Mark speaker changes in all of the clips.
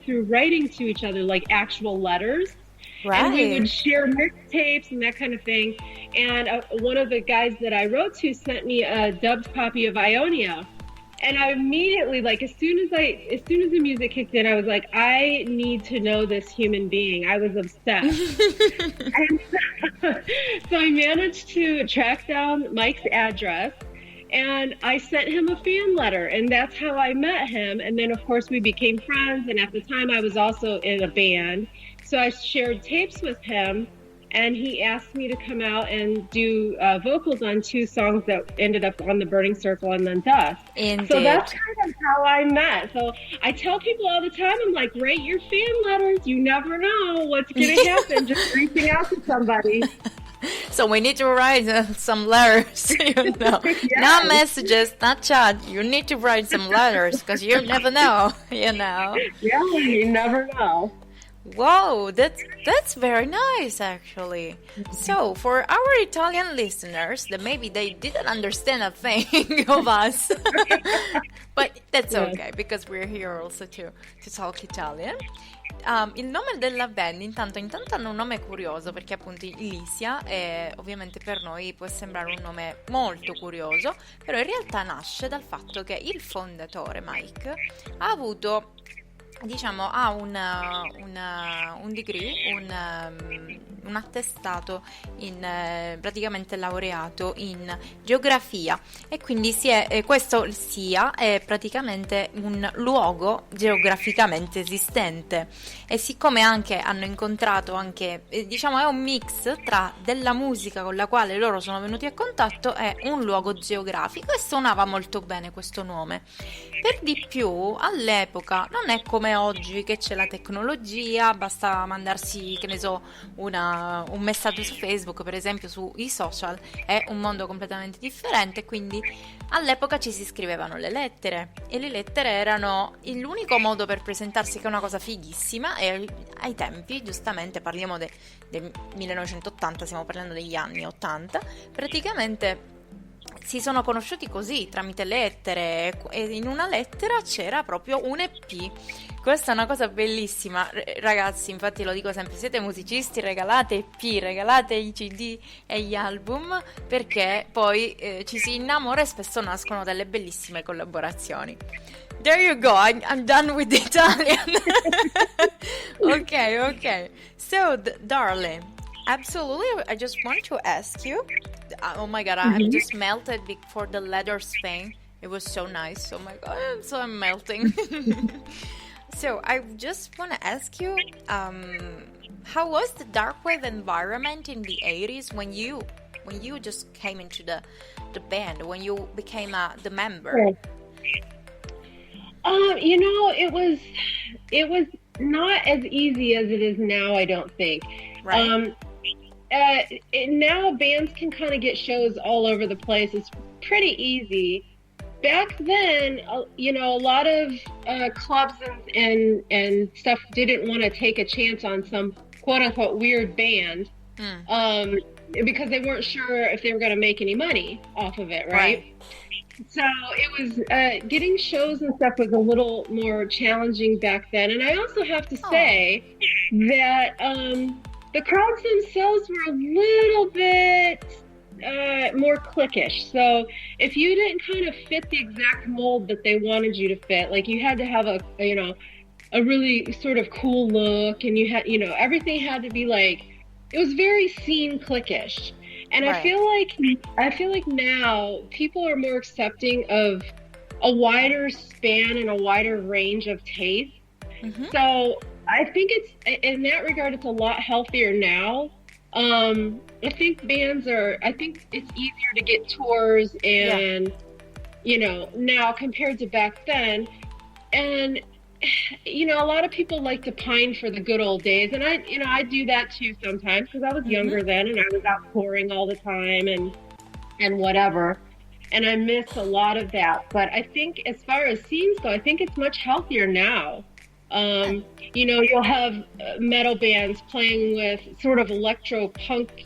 Speaker 1: through writing to each other, like actual letters.
Speaker 2: Right.
Speaker 1: And we would share mixtapes and that kind of thing. And one of the guys that I wrote to sent me a dubbed copy of Ionia. And I immediately, like, as soon as the music kicked in, I was like, I need to know this human being. I was obsessed. And so I managed to track down Mike's address, and I sent him a fan letter, and that's how I met him. And then, of course, we became friends. And at the time, I was also in a band. So I shared tapes with him, and he asked me to come out and do vocals on 2 songs that ended up on The Burning Circle and then Dust.
Speaker 2: Indeed.
Speaker 1: So that's kind of how I met. So I tell people all the time, I'm like, write your fan letters. You never know what's going to happen. Just reaching out to somebody.
Speaker 2: So we need to write some letters,
Speaker 1: Yes.
Speaker 2: Not messages, not chat. You need to write some letters because you never know,
Speaker 1: Yeah, you never know.
Speaker 2: Wow, that's very nice, actually. So, for our Italian listeners, that maybe they didn't understand a thing of us, but that's okay, because we're here also to talk Italian. Il nome della band intanto hanno un nome curioso, perché appunto LYCIA ovviamente per noi può sembrare un nome molto curioso, però in realtà nasce dal fatto che il fondatore Mike ha avuto, diciamo, ha un degree, un attestato praticamente laureato in geografia, e quindi questo SIA è praticamente un luogo geograficamente esistente, e siccome anche hanno incontrato anche, diciamo, è un mix tra della musica con la quale loro sono venuti a contatto e un luogo geografico, e suonava molto bene questo nome. Per di più, all'epoca non è come oggi che c'è la tecnologia, basta mandarsi, che ne so, un messaggio su Facebook, per esempio, sui social, è un mondo completamente differente, quindi all'epoca ci si scrivevano le lettere, e le lettere erano l'unico modo per presentarsi, che è una cosa fighissima, e ai tempi, giustamente, parliamo del 1980, stiamo parlando degli anni 80, praticamente si sono conosciuti così, tramite lettere, e in una lettera c'era proprio un EP. Questa è una cosa bellissima, ragazzi, infatti lo dico sempre, siete musicisti, regalate EP, regalate i CD e gli album, perché poi ci si innamora e spesso nascono delle bellissime collaborazioni. There you go, I'm done with the Italian. Okay. So, darling, absolutely, I just want to ask you, oh my god, I'm just melted for the leather Spain. It was so nice. Oh my god, I'm melting. So I just want to ask you, how was the dark wave environment in the 80s when you just came into the band, when you became the member?
Speaker 1: It was not as easy as it is now, I don't think.
Speaker 2: Right.
Speaker 1: Now bands can kind of get shows all over the place. It's pretty easy. Back then, a lot of clubs and stuff didn't want to take a chance on some quote-unquote weird band because they weren't sure if they were going to make any money off of it, right? So it was getting shows and stuff was a little more challenging back then. And I also have to say that the crowds themselves were a little bit more cliquish. So if you didn't kind of fit the exact mold that they wanted you to fit, like you had to have a really sort of cool look, and you had, everything had to be like, it was very scene cliquish. And right. I feel like now people are more accepting of a wider span and a wider range of taste. Mm-hmm. So I think it's, in that regard, it's a lot healthier now. I think it's easier to get tours and, now compared to back then. And, a lot of people like to pine for the good old days. And I do that too sometimes because I was younger then and I was out touring all the time and whatever. And I miss a lot of that. But I think as far as scenes go, I think it's much healthier now. You'll have metal bands playing with sort of electro punk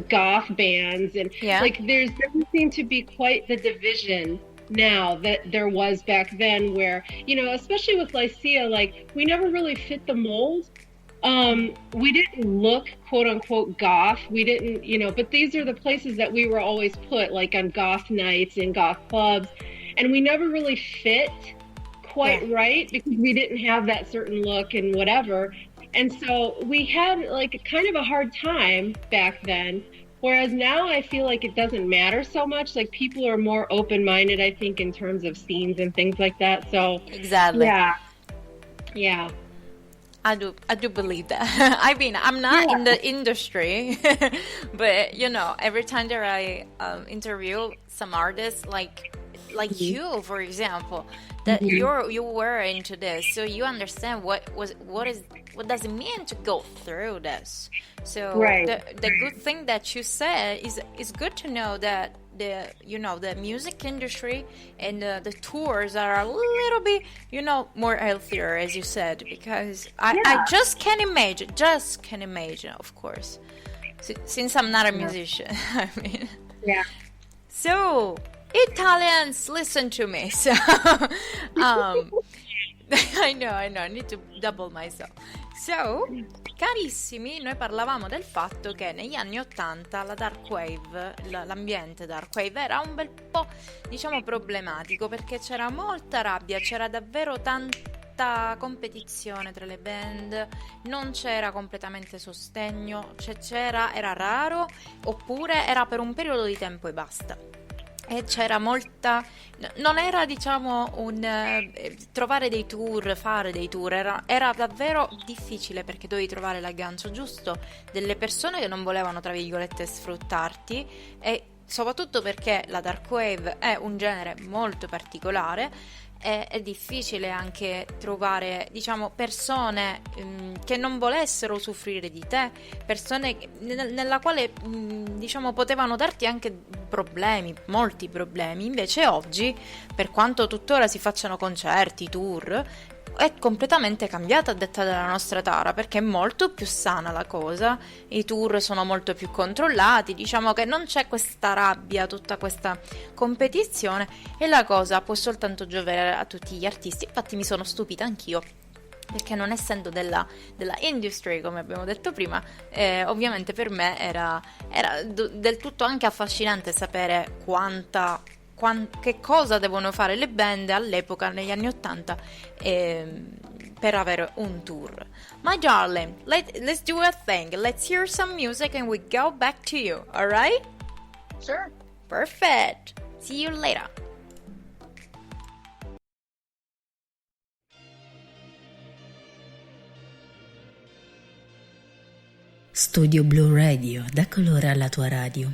Speaker 1: goth bands, and like there doesn't seem to be quite the division now that there was back then, where, especially with LYCIA, like, we never really fit the mold. We didn't look quote unquote goth. We didn't, but these are the places that we were always put, like on goth nights and goth clubs. And we never really fit quite right because we didn't have that certain look and whatever. And so we had like kind of a hard time back then. Whereas now I feel like it doesn't matter so much. Like, people are more open-minded, I think, in terms of scenes and things like that. So
Speaker 2: exactly.
Speaker 1: Yeah.
Speaker 2: I do believe that. I mean, I'm not in the industry, but every time that I interview some artists, like you, for example, that you were into this, so you understand what does it mean to go through this. So the good thing that you said is good to know that the music industry and the tours are a little bit more healthier, as you said, because I just can imagine, of course, since I'm not a musician. I mean, so Italians, listen to me. So I know, I need to double myself. So, carissimi, noi parlavamo del fatto che negli anni 80 la dark wave, l'ambiente dark wave era un bel po', problematico, perché c'era molta rabbia, c'era davvero tanta competizione tra le band, non c'era completamente sostegno, era raro, oppure era per un periodo di tempo e basta. E c'era molta, non era trovare dei tour, fare dei tour, era davvero difficile, perché dovevi trovare l'aggancio giusto delle persone che non volevano, tra virgolette, sfruttarti, e soprattutto perché la dark wave è un genere molto particolare. È difficile anche trovare, persone che non volessero usufruire di te, persone nella quale, potevano darti anche problemi, molti problemi. Invece oggi, per quanto tuttora si facciano concerti, tour, è completamente cambiata, a detta della nostra Tara, perché è molto più sana la cosa, i tour sono molto più controllati, che non c'è questa rabbia, tutta questa competizione, e la cosa può soltanto giovare a tutti gli artisti. Infatti mi sono stupita anch'io, perché non essendo della industry, come abbiamo detto prima, ovviamente per me era del tutto anche affascinante sapere che cosa devono fare le band all'epoca, negli anni 80, per avere un tour. My darling, let's do a thing. Let's hear some music and we go back to you, alright?
Speaker 1: Sure.
Speaker 2: Perfect. See you later.
Speaker 3: Studio Blue Radio, dà colore alla tua radio.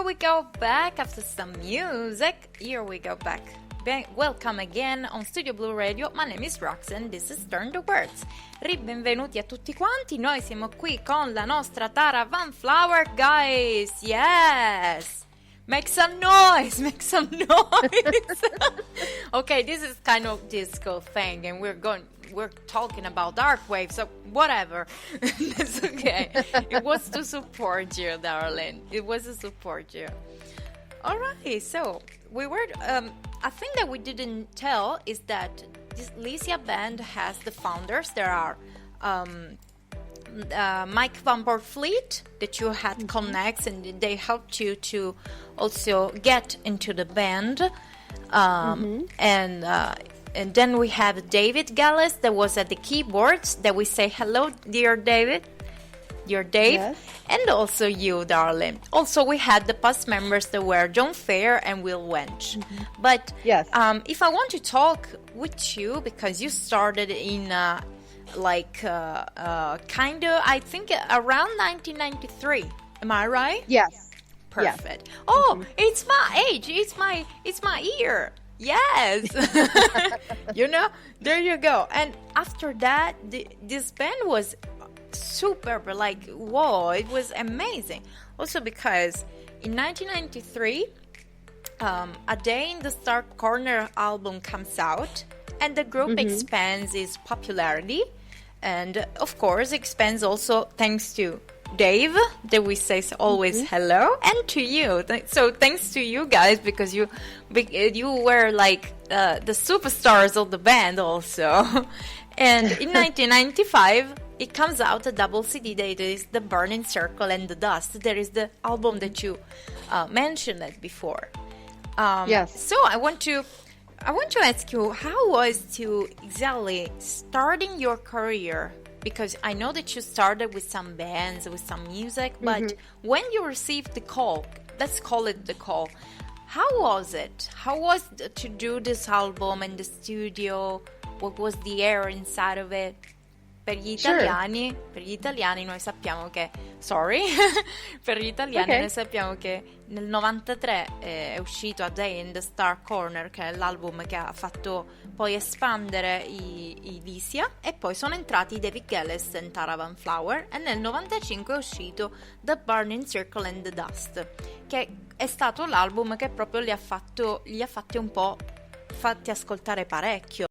Speaker 2: we go back after some music. Here we go back. Welcome again on Studio Blue Radio. My name is Roxanne, this is Turn the Words. Benvenuti a tutti quanti. Noi siamo qui con la nostra Tara Van Flower, guys. Yes. Make some noise, make some noise. Okay, this is kind of disco thing, and we're talking about dark wave, so whatever. That's okay. It was to support you, darling. It was to support you. All right, so we were. I think that we didn't tell is that this LYCIA band has the founders. There are Mike Van Fleet that you had connects, and they helped you to also get into the band. And then we have David Gallus that was at the keyboards. That we say hello, dear David. Dear Dave, yes. And also you, darling. Also, we had the past members that were John Fair and Will Wench. But
Speaker 4: yes.
Speaker 2: If I want to talk with you, because you started in kind of, I think around 1993. Am I right?
Speaker 4: Yes.
Speaker 2: Perfect. Yes. Oh, it's my age. It's my year. Yes. There you go. And after that, this band was super, like, whoa, it was amazing. Also because in 1993 A Day in the Star Corner album comes out, and the group expands its popularity, and of course expands also thanks to Dave, that we say always hello, and to you. So thanks to you guys, because you were like the superstars of the band also. And in 1995 it comes out a double CD that is The Burning Circle and the Dust. There is the album that you mentioned it before.
Speaker 4: Yes.
Speaker 2: So I want to ask you, how was to exactly starting your career? Because I know that you started with some bands, with some music, but when you received the call, let's call it the call, how was it? How was to do this album in the studio? What was the air inside of it? Per gli italiani noi sappiamo che per gli italiani noi sappiamo che nel 93 è uscito A Day in the Star Corner, che è l'album che ha fatto poi espandere i LYCIA, e poi sono entrati i David Gallus e Tara Van Flower, e nel 95 è uscito The Burning Circle and the Dust, che è stato l'album che proprio li ha fatti un po' fatti ascoltare parecchio.